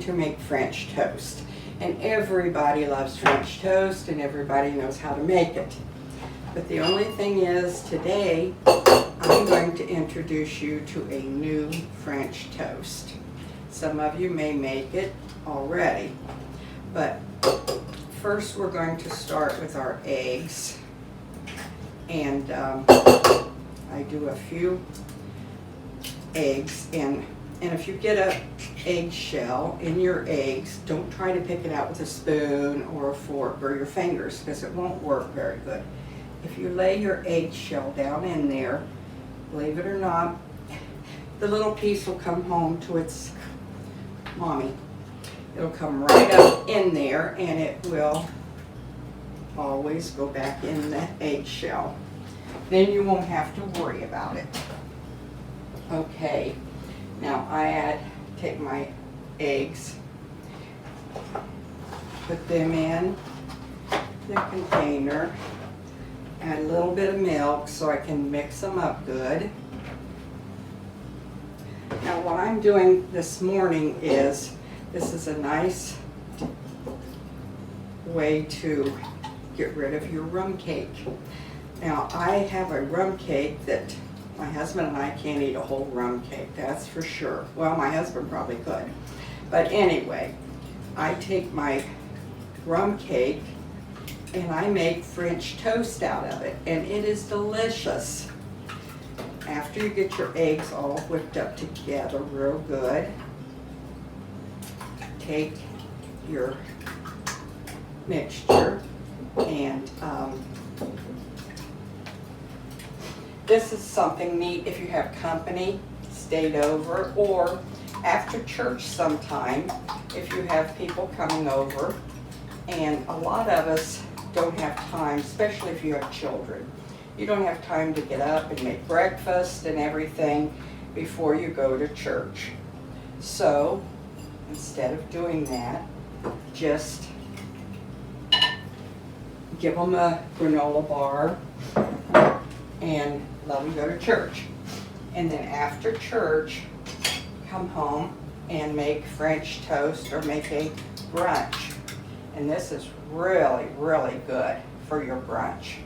to make French toast. And everybody loves French toast and everybody knows how to make it. But the only thing is, today I'm going to introduce you to a new French toast. Some of you may make it already, but first we're going to start with our eggs. And I do a few eggs, and if you get a eggshell in your eggs, don't try to pick it out with a spoon or a fork or your fingers, because it won't work very good. If you lay your eggshell down in there, believe it or not, the little piece will come home to its mommy. It'll come right up in there, and it will always go back in the eggshell. Then you won't have to worry about it. Okay, now take my eggs, put them in the container, add a little bit of milk so I can mix them up good. Now what I'm doing this morning is, this is a nice way to get rid of your rum cake. Now I have a rum cake that my husband and I can't eat a whole rum cake, that's for sure. Well, my husband probably could. But anyway, I take my rum cake and I make French toast out of it, and it is delicious. After you get your eggs all whipped up together real good, take your mixture and this is something neat if you have company stayed over, or after church sometime if you have people coming over. And a lot of us don't have time, especially if you have children. You don't have time to get up and make breakfast and everything before you go to church. So instead of doing that, just give them a granola bar and let them go to church. And then after church, come home and make French toast or make a brunch. And this is really, really good for your brunch.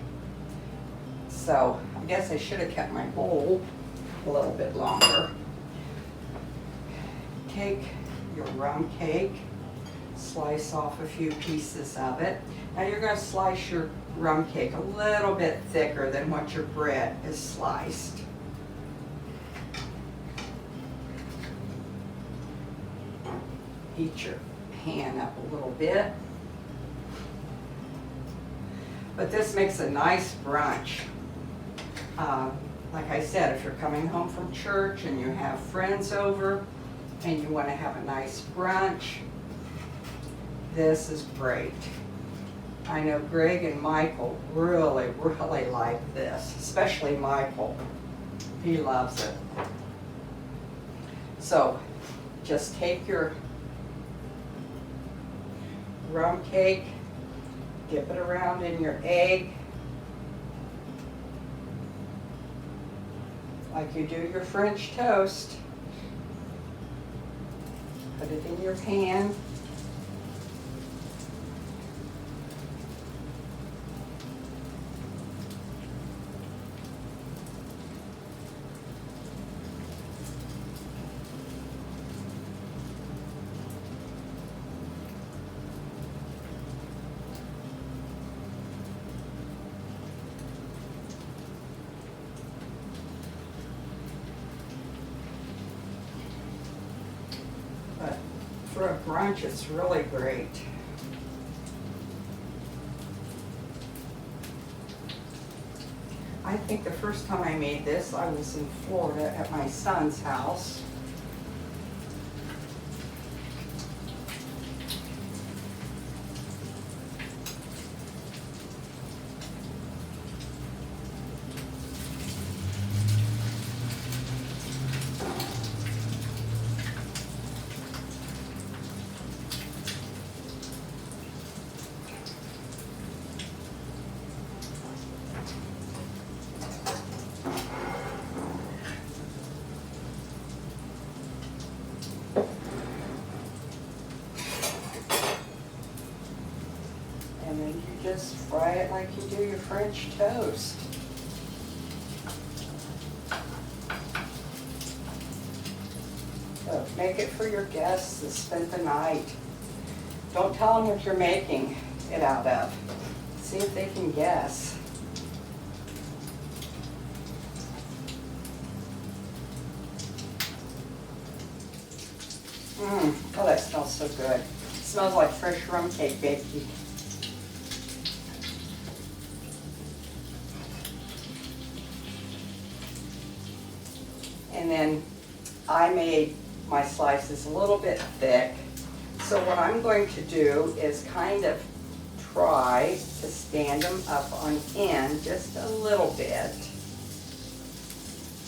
So I guess I should have kept my bowl a little bit longer. Take your rum cake, slice off a few pieces of it. Now you're going to slice your rum cake a little bit thicker than what your bread is sliced. Heat your pan up a little bit. But this makes a nice brunch. Like I said, if you're coming home from church and you have friends over and you want to have a nice brunch, this is great. I know Greg and Michael really, really like this, especially Michael. He loves it. So just take your rum cake, dip it around in your egg like you do your French toast. Put it in your pan. But for a brunch, it's really great. I think the first time I made this, I was in Florida at my son's house. then you just fry it like you do your French toast. So make it for your guests that spend the night. Don't tell them what you're making it out of. See if they can guess. Oh, that smells so good. It smells like fresh rum cake baking. And then I made my slices a little bit thick. So what I'm going to do is kind of try to stand them up on end just a little bit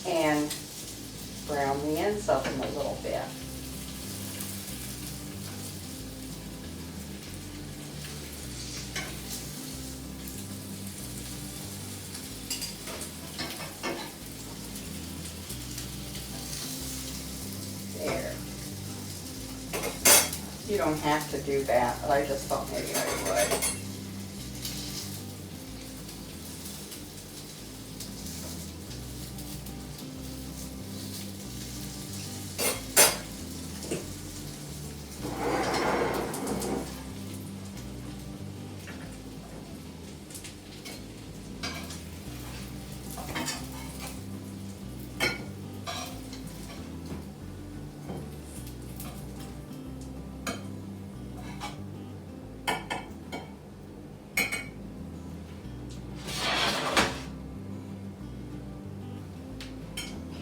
and brown the ends of them a little bit. There. You don't have to do that, but I just thought maybe I would.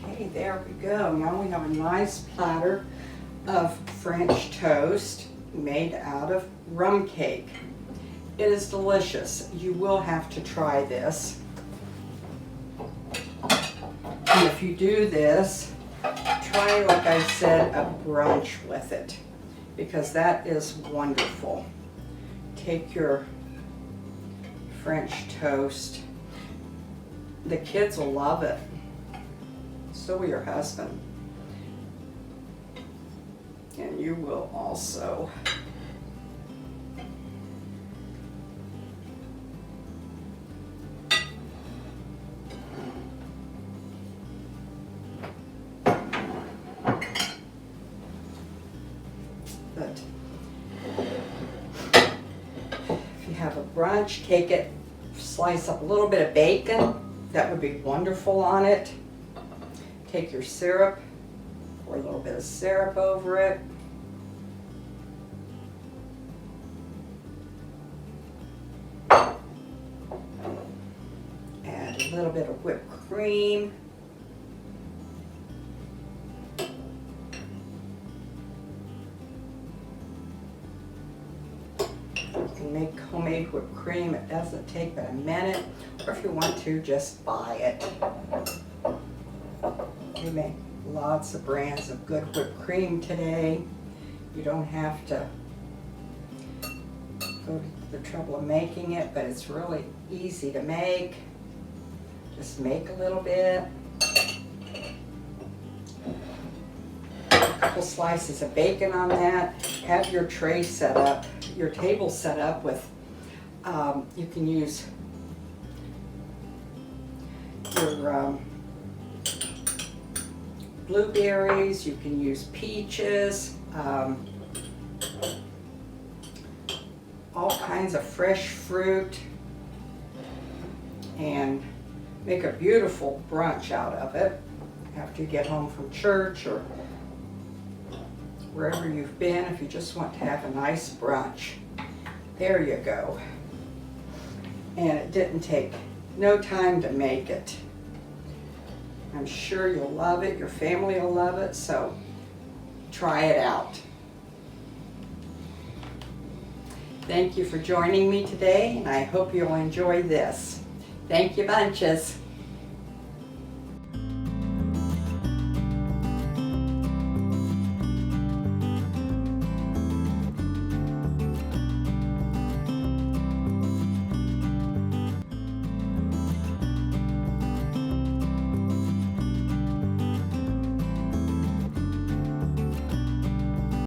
Okay, there we go. Now we have a nice platter of French toast made out of rum cake. It is delicious. You will have to try this. And if you do this, try, like I said, a brunch with it, because that is wonderful. Take your French toast. The kids will love it. So will your husband. And you will also. But if you have a brunch, take it, slice up a little bit of bacon. That would be wonderful on it. Take your syrup, pour a little bit of syrup over it. Add a little bit of whipped cream. You can make homemade whipped cream. It doesn't take but a minute, or if you want to, just buy it. We make lots of brands of good whipped cream today. You don't have to go to the trouble of making it, but it's really easy to make. Just make a little bit. A couple slices of bacon on that. Have your tray set up, your table set up with, you can use your blueberries, you can use peaches, all kinds of fresh fruit, and make a beautiful brunch out of it after you get home from church or wherever you've been, if you just want to have a nice brunch. There you go. And it didn't take no time to make it. I'm sure you'll love it, your family will love it, so try it out. Thank you for joining me today, and I hope you'll enjoy this. Thank you, bunches.